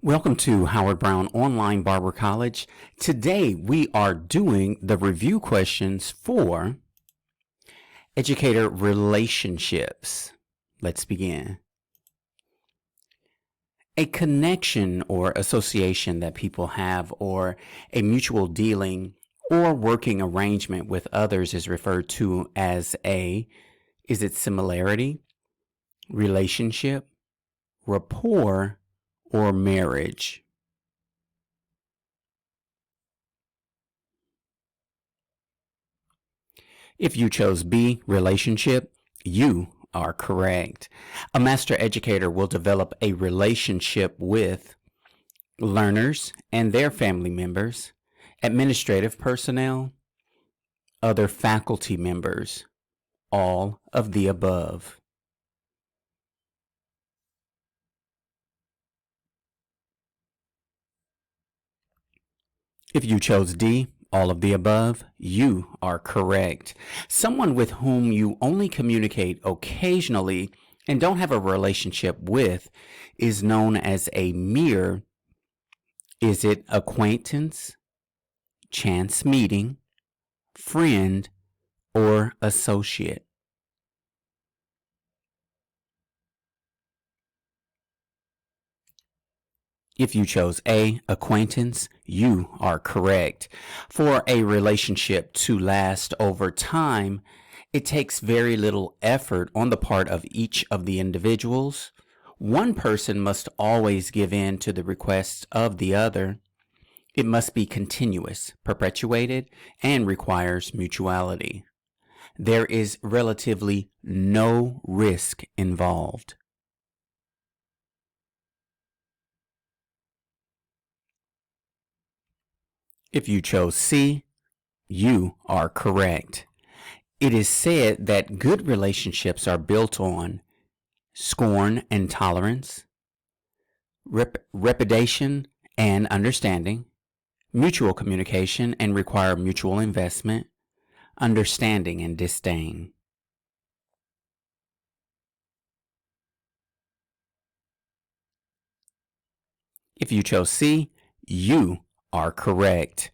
Welcome to Howard Brown Online Barber College. Today we are doing the review questions for Educator relationships. Let's begin. A connection or association that people have, or a mutual dealing or working arrangement with others is referred to as is it similarity, relationship, rapport, or marriage? If you chose B, relationship, you are correct. A master educator will develop a relationship with learners and their family members, administrative personnel, other faculty members, all of the above. If you chose D, all of the above, you are correct. Someone with whom you only communicate occasionally and don't have a relationship with is known as a mere, is it acquaintance, chance meeting, friend, or associate? If you chose A, acquaintance, you are correct. For a relationship to last over time, it takes very little effort on the part of each of the individuals. One person must always give in to the requests of the other. It must be continuous, perpetuated, and requires mutuality. There is relatively no risk involved. If you chose C, you are correct. It is said that good relationships are built on scorn and tolerance, repudiation and understanding, mutual communication and require mutual investment, understanding and disdain. If you chose C, you are correct.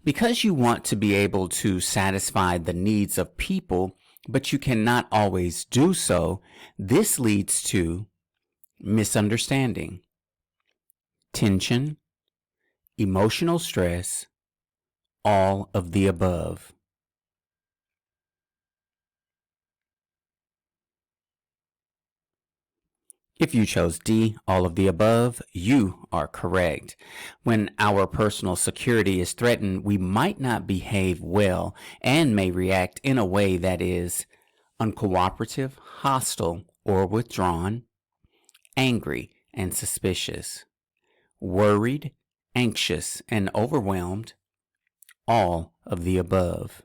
Because you want to be able to satisfy the needs of people, but you cannot always do so, this leads to misunderstanding, tension, emotional stress, all of the above. If you chose D, all of the above, you are correct. When our personal security is threatened, we might not behave well and may react in a way that is uncooperative, hostile, or withdrawn, angry and suspicious, worried, anxious, and overwhelmed, all of the above.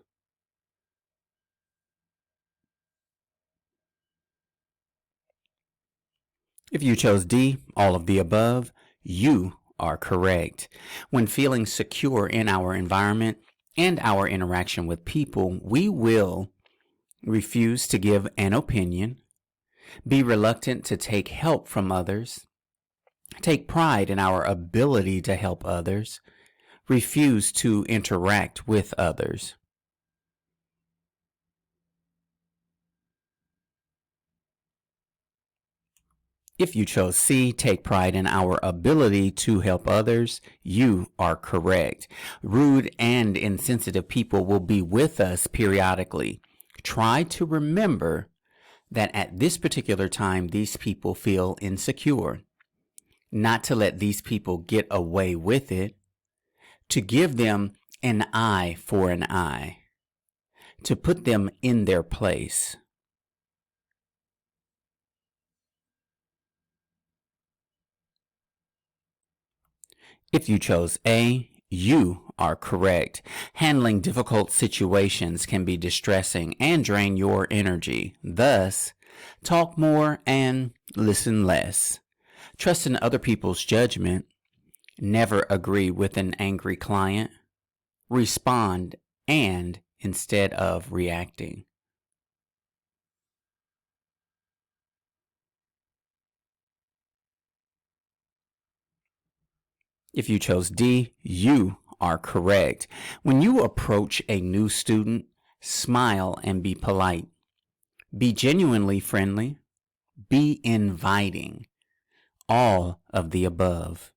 If you chose D, all of the above, you are correct. When feeling secure in our environment and our interaction with people, we will refuse to give an opinion, be reluctant to take help from others, take pride in our ability to help others, refuse to interact with others. If you chose C, take pride in our ability to help others, you are correct. Rude and insensitive people will be with us periodically. Try to remember that at this particular time, these people feel insecure. Not to let these people get away with it. To give them an eye for an eye. To put them in their place. If you chose A, you are correct. Handling difficult situations can be distressing and drain your energy. Thus, talk more and listen less. Trust in other people's judgment. Never agree with an angry client. Respond and instead of reacting. If you chose D, you are correct. When you approach a new student, smile and be polite. Be genuinely friendly. Be inviting. All of the above.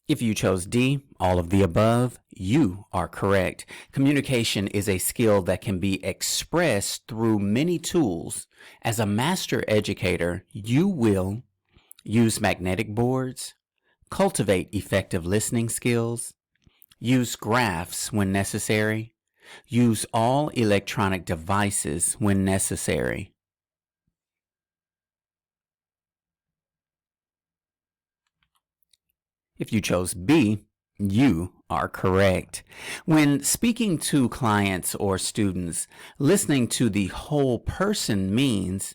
If you chose D, all of the above, you are correct. Communication is a skill that can be expressed through many tools. As a master educator, you will use magnetic boards, cultivate effective listening skills, use graphs when necessary, use all electronic devices when necessary. If you chose B, you are correct. When speaking to clients or students, listening to the whole person means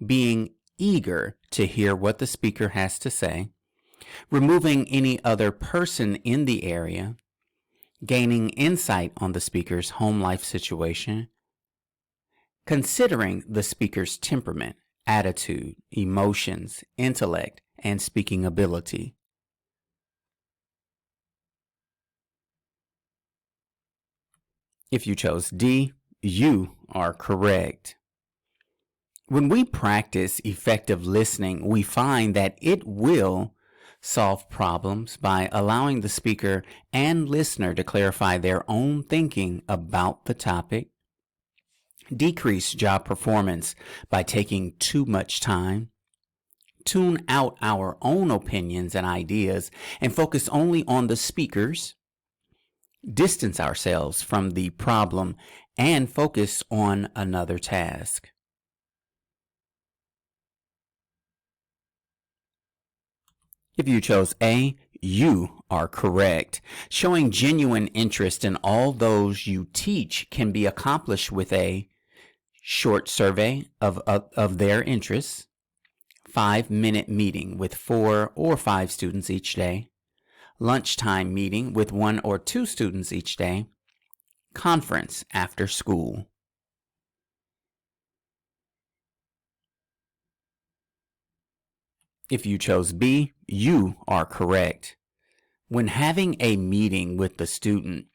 being eager to hear what the speaker has to say, removing any other person in the area, gaining insight on the speaker's home life situation, considering the speaker's temperament, attitude, emotions, intellect, and speaking ability. If you chose D, you are correct. When we practice effective listening, we find that it will solve problems by allowing the speaker and listener to clarify their own thinking about the topic, decrease job performance by taking too much time, tune out our own opinions and ideas and focus only on the speakers, distance ourselves from the problem, and focus on another task. If you chose A, you are correct. Showing genuine interest in all those you teach can be accomplished with a short survey of their interests, 5-minute meeting with 4 or 5 students each day, lunchtime meeting with 1 or 2 students each day, conference after school. If you chose B, you are correct. When having a meeting with the student,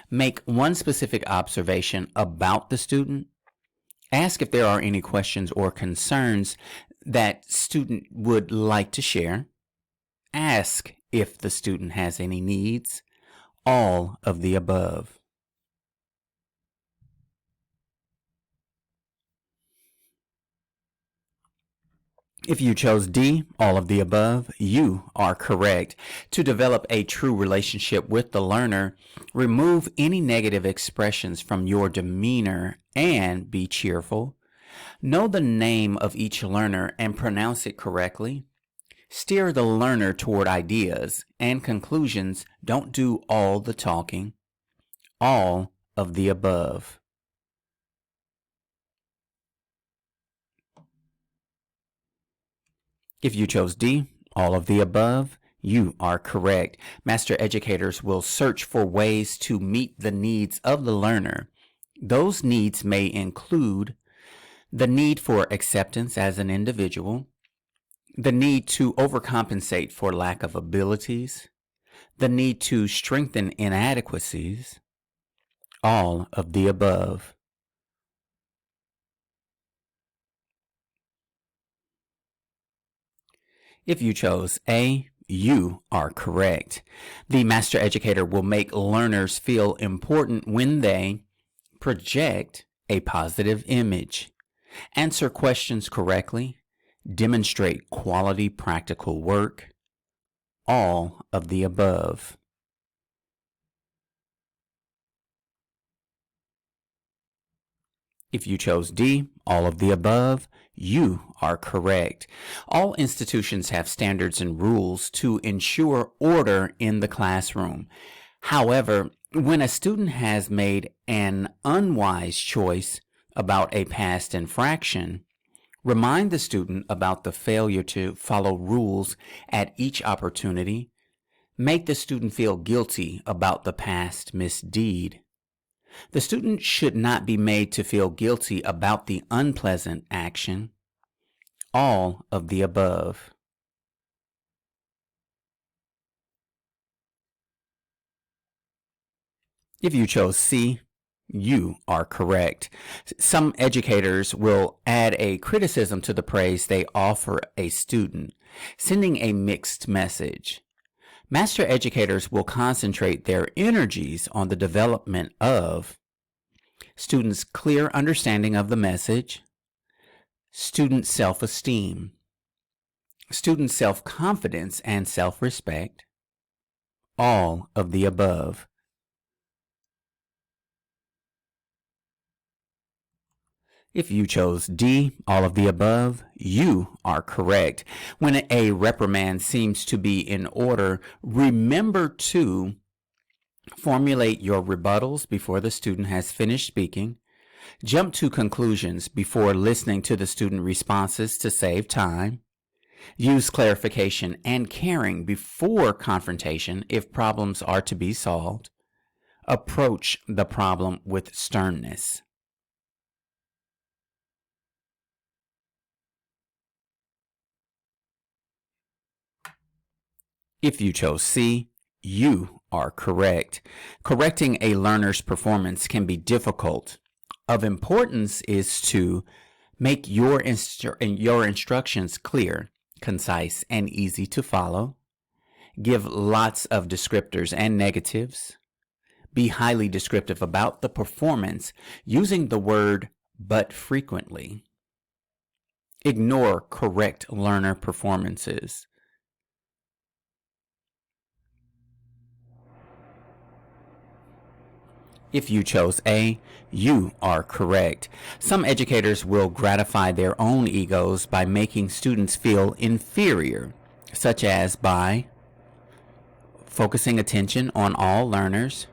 make one specific observation about the student. Ask if there are any questions or concerns that student would like to share. Ask if the student has any needs. All of the above. If you chose D, all of the above, you are correct. To develop a true relationship with the learner, remove any negative expressions from your demeanor and be cheerful. Know the name of each learner and pronounce it correctly. Steer the learner toward ideas and conclusions. Don't do all the talking. All of the above. If you chose D, all of the above, you are correct. Master educators will search for ways to meet the needs of the learner. Those needs may include the need for acceptance as an individual, the need to overcompensate for lack of abilities, the need to strengthen inadequacies, all of the above. If you chose A, you are correct. The master educator will make learners feel important when they project a positive image, answer questions correctly, demonstrate quality practical work, all of the above. If you chose D, all of the above, you are correct. All institutions have standards and rules to ensure order in the classroom. However, when a student has made an unwise choice about a past infraction, remind the student about the failure to follow rules at each opportunity. Make the student feel guilty about the past misdeed. The student should not be made to feel guilty about the unpleasant action. All of the above. If you chose C, you are correct. Some educators will add a criticism to the praise they offer a student, sending a mixed message. Master educators will concentrate their energies on the development of students' clear understanding of the message, student self-esteem, student self-confidence and self-respect, all of the above. If you chose D, all of the above, you are correct. When a reprimand seems to be in order, remember to formulate your rebuttals before the student has finished speaking. Jump to conclusions before listening to the student responses to save time. Use clarification and caring before confrontation if problems are to be solved. Approach the problem with sternness. If you chose C, you are correct. Correcting a learner's performance can be difficult. Of importance is to make your instructions clear, concise, and easy to follow. Give lots of descriptors and negatives. Be highly descriptive about the performance, using the word but frequently. Ignore correct learner performances. If you chose A, you are correct. Some educators will gratify their own egos by making students feel inferior, such as by focusing attention on all learners,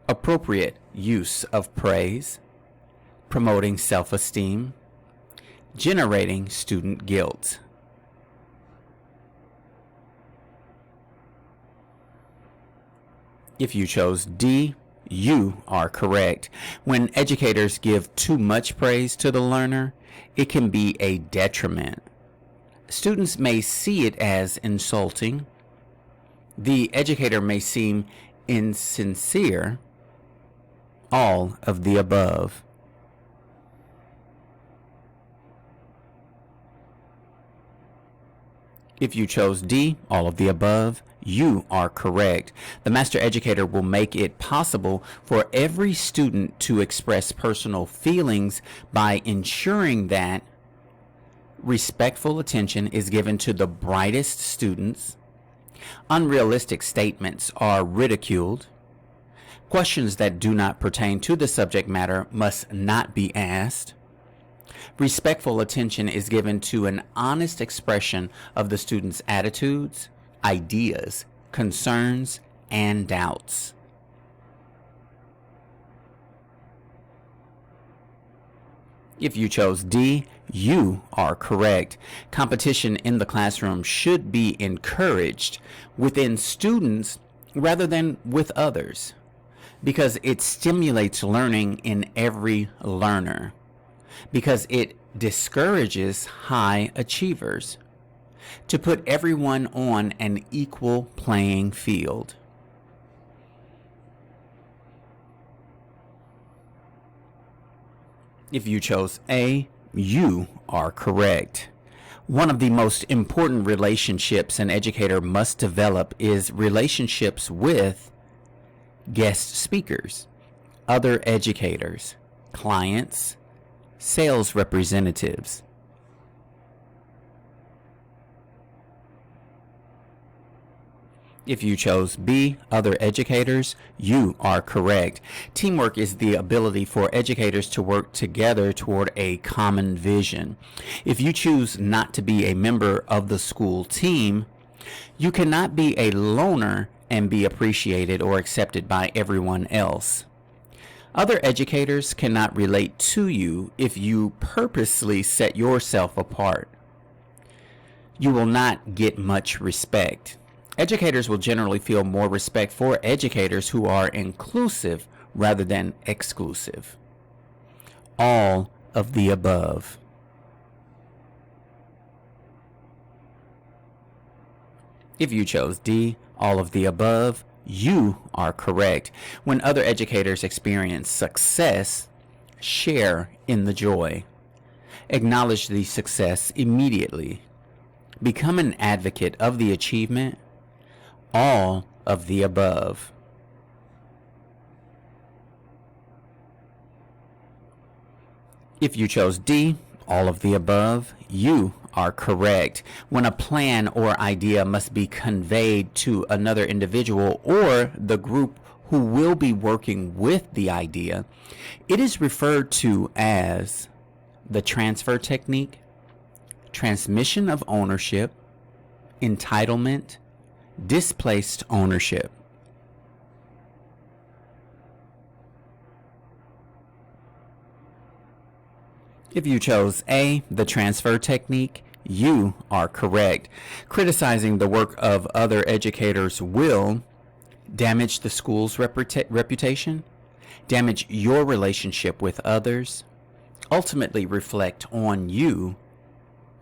appropriate use of praise, promoting self-esteem, generating student guilt. If you chose D, you are correct. When educators give too much praise to the learner, it can be a detriment. Students may see it as insulting. The educator may seem insincere. All of the above. If you chose D, all of the above, you are correct. The master educator will make it possible for every student to express personal feelings by ensuring that respectful attention is given to the brightest students, unrealistic statements are ridiculed, questions that do not pertain to the subject matter must not be asked, respectful attention is given to an honest expression of the student's attitudes, ideas, concerns, and doubts. If you chose D, you are correct. Competition in the classroom should be encouraged within students rather than with others, because it stimulates learning in every learner, because it discourages high achievers, to put everyone on an equal playing field. If you chose A, you are correct. One of the most important relationships an educator must develop is relationships with guest speakers, other educators, clients, sales representatives. If you chose B, other educators, you are correct. Teamwork is the ability for educators to work together toward a common vision. If you choose not to be a member of the school team, you cannot be a loner and be appreciated or accepted by everyone else. Other educators cannot relate to you if you purposely set yourself apart. You will not get much respect. Educators will generally feel more respect for educators who are inclusive rather than exclusive. All of the above. If you chose D, all of the above, you are correct. When other educators experience success, share in the joy. Acknowledge the success immediately. Become an advocate of the achievement. All of the above. If you chose D, all of the above, you are correct. When a plan or idea must be conveyed to another individual or the group who will be working with the idea, it is referred to as the transfer technique, transmission of ownership, entitlement, displaced ownership. If you chose A, the transfer technique, you are correct. Criticizing the work of other educators will damage the school's reputation, damage your relationship with others, ultimately reflect on you.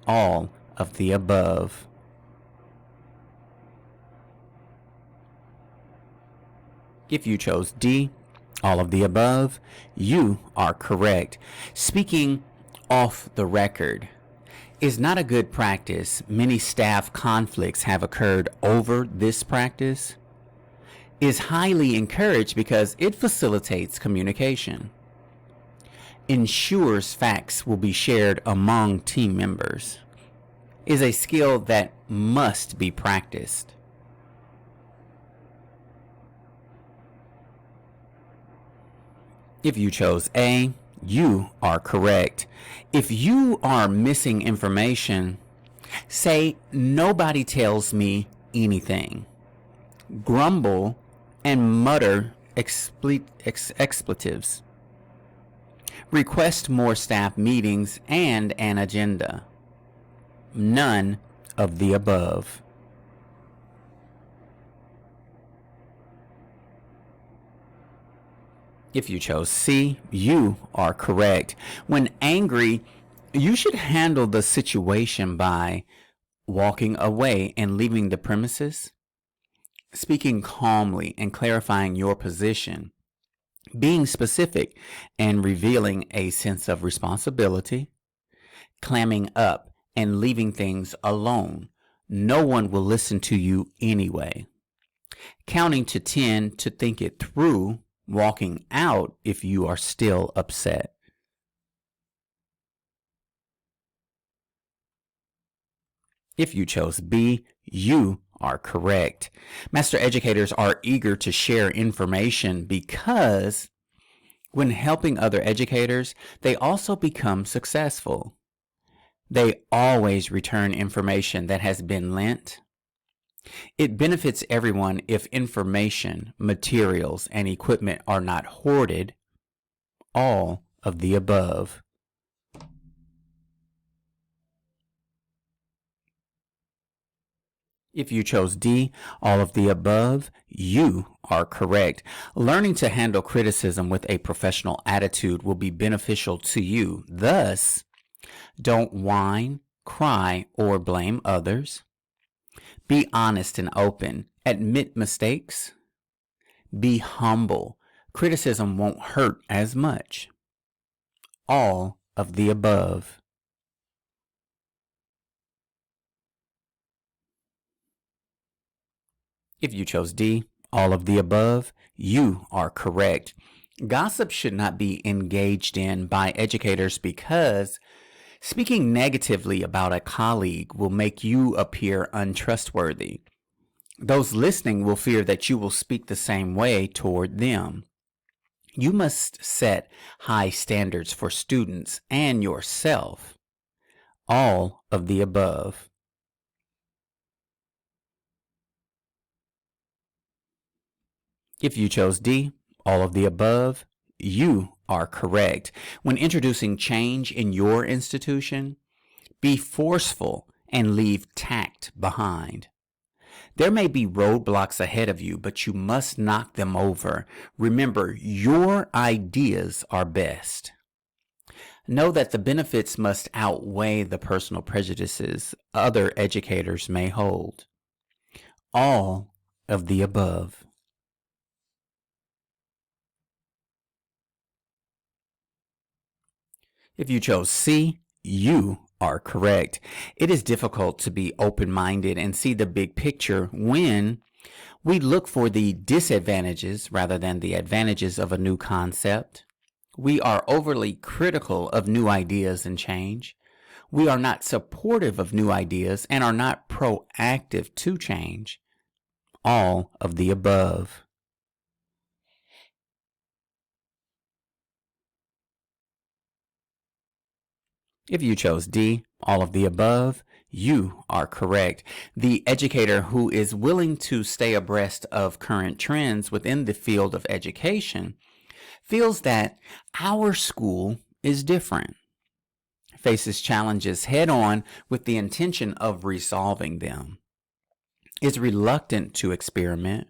All of the above. If you chose D, all of the above, you are correct. Speaking off the record is not a good practice. Many staff conflicts have occurred over this practice. Is highly encouraged because it facilitates communication, ensures facts will be shared among team members, is a skill that must be practiced. If you chose A, you are correct. If you are missing information, say, nobody tells me anything. Grumble and mutter expletives. Request more staff meetings and an agenda. None of the above. If you chose C, you are correct. When angry, you should handle the situation by walking away and leaving the premises, speaking calmly and clarifying your position, being specific and revealing a sense of responsibility, clamming up and leaving things alone. No one will listen to you anyway. Counting to 10 to think it through, walking out if you are still upset. If you chose B, you are correct. Master educators are eager to share information because when helping other educators, they also become successful. They always return information that has been lent. It benefits everyone if information, materials, and equipment are not hoarded. All of the above. If you chose D, all of the above, you are correct. Learning to handle criticism with a professional attitude will be beneficial to you. Thus, don't whine, cry, or blame others. Be honest and open. Admit mistakes. Be humble. Criticism won't hurt as much. All of the above. If you chose D, all of the above, you are correct. Gossip should not be engaged in by educators because speaking negatively about a colleague will make you appear untrustworthy. Those listening will fear that you will speak the same way toward them. You must set high standards for students and yourself. All of the above. If you chose D, all of the above, you are correct. When introducing change in your institution, be forceful and leave tact behind. There may be roadblocks ahead of you, but you must knock them over. Remember, your ideas are best. Know that the benefits must outweigh the personal prejudices other educators may hold. All of the above. If you chose C, you are correct. It is difficult to be open-minded and see the big picture when we look for the disadvantages rather than the advantages of a new concept. We are overly critical of new ideas and change. We are not supportive of new ideas and are not proactive to change. All of the above. If you chose D, all of the above, you are correct. The educator who is willing to stay abreast of current trends within the field of education feels that our school is different, faces challenges head on with the intention of resolving them, is reluctant to experiment,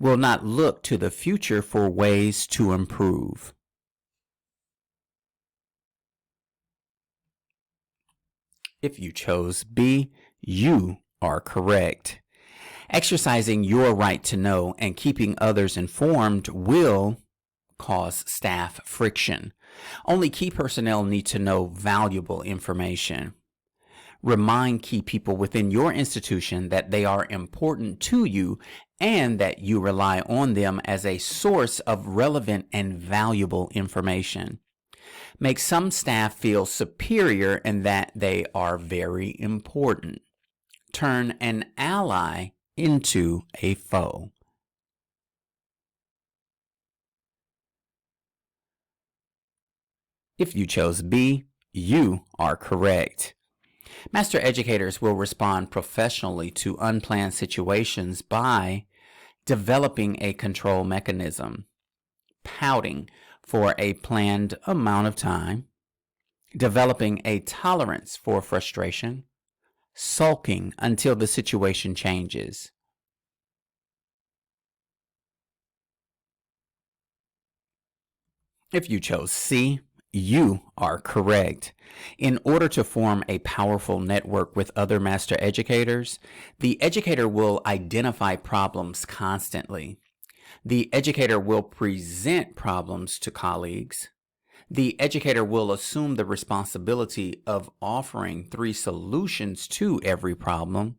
will not look to the future for ways to improve. If you chose B, you are correct. Exercising your right to know and keeping others informed will cause staff friction. Only key personnel need to know valuable information. Remind key people within your institution that they are important to you and that you rely on them as a source of relevant and valuable information. Make some staff feel superior and that they are very important. Turn an ally into a foe. If you chose B, you are correct. Master educators will respond professionally to unplanned situations by developing a control mechanism, pouting for a planned amount of time, developing a tolerance for frustration, sulking until the situation changes. If you chose C, you are correct. In order to form a powerful network with other master educators, the educator will identify problems constantly. The educator will present problems to colleagues. The educator will assume the responsibility of offering 3 solutions to every problem.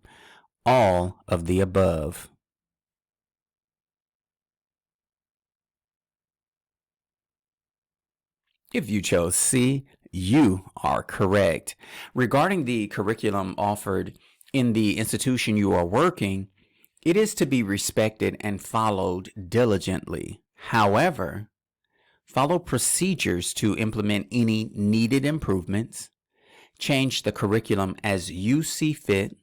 All of the above. If you chose C, you are correct. Regarding the curriculum offered in the institution you are working, it is to be respected and followed diligently. However, follow procedures to implement any needed improvements, change the curriculum as you see fit,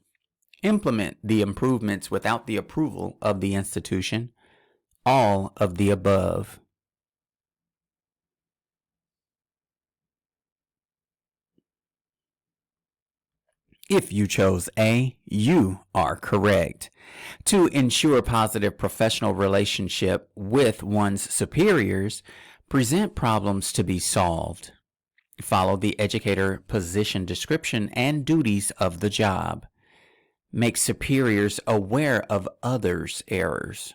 implement the improvements without the approval of the institution. All of the above. If you chose A, you are correct. To ensure a positive professional relationship with one's superiors, present problems to be solved. Follow the educator position description and duties of the job. Make superiors aware of others' errors.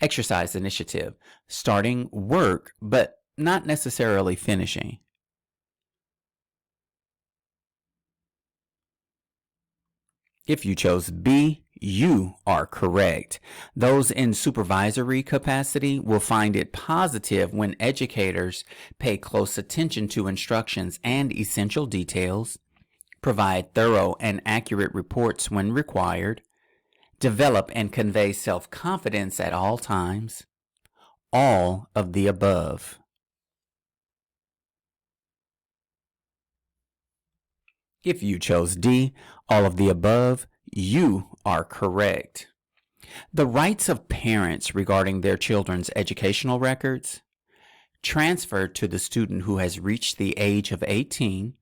Exercise initiative, starting work but not necessarily finishing. If you chose B, you are correct. Those in supervisory capacity will find it positive when educators pay close attention to instructions and essential details, provide thorough and accurate reports when required, develop and convey self-confidence at all times. All of the above. If you chose D, all of the above, you are correct. The rights of parents regarding their children's educational records transferred to the student who has reached the age of 18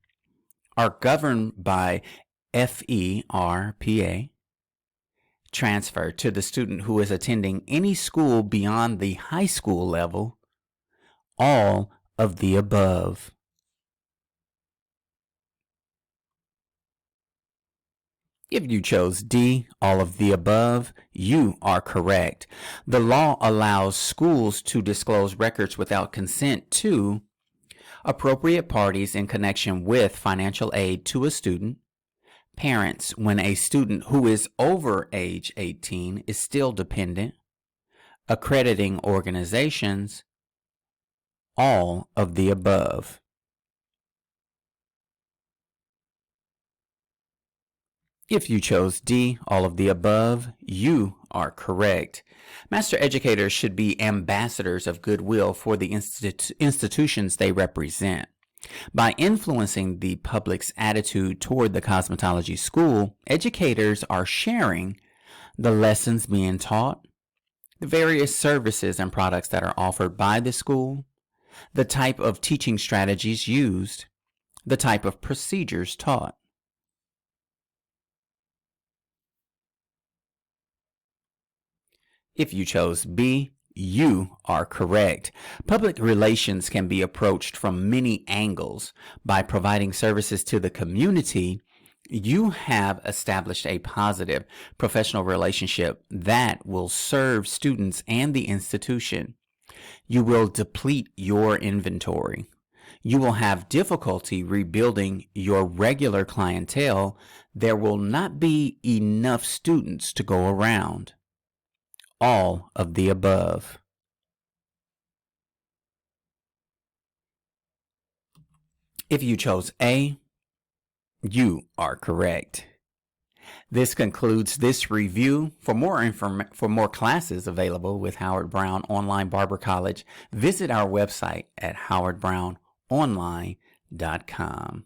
are governed by FERPA. Transferred to the student who is attending any school beyond the high school level. All of the above. If you chose D, all of the above, you are correct. The law allows schools to disclose records without consent to appropriate parties in connection with financial aid to a student, parents when a student who is over age 18 is still dependent, accrediting organizations, all of the above. If you chose D, all of the above, you are correct. Master educators should be ambassadors of goodwill for the institutions they represent. By influencing the public's attitude toward the cosmetology school, educators are sharing the lessons being taught, the various services and products that are offered by the school, the type of teaching strategies used, the type of procedures taught. If you chose B, you are correct. Public relations can be approached from many angles. By providing services to the community, you have established a positive professional relationship that will serve students and the institution. You will deplete your inventory. You will have difficulty rebuilding your regular clientele. There will not be enough students to go around. All of the above. If you chose A, you are correct. This concludes this review. For more classes available with Howard Brown Online Barber College, visit our website at howardbrownonline.com.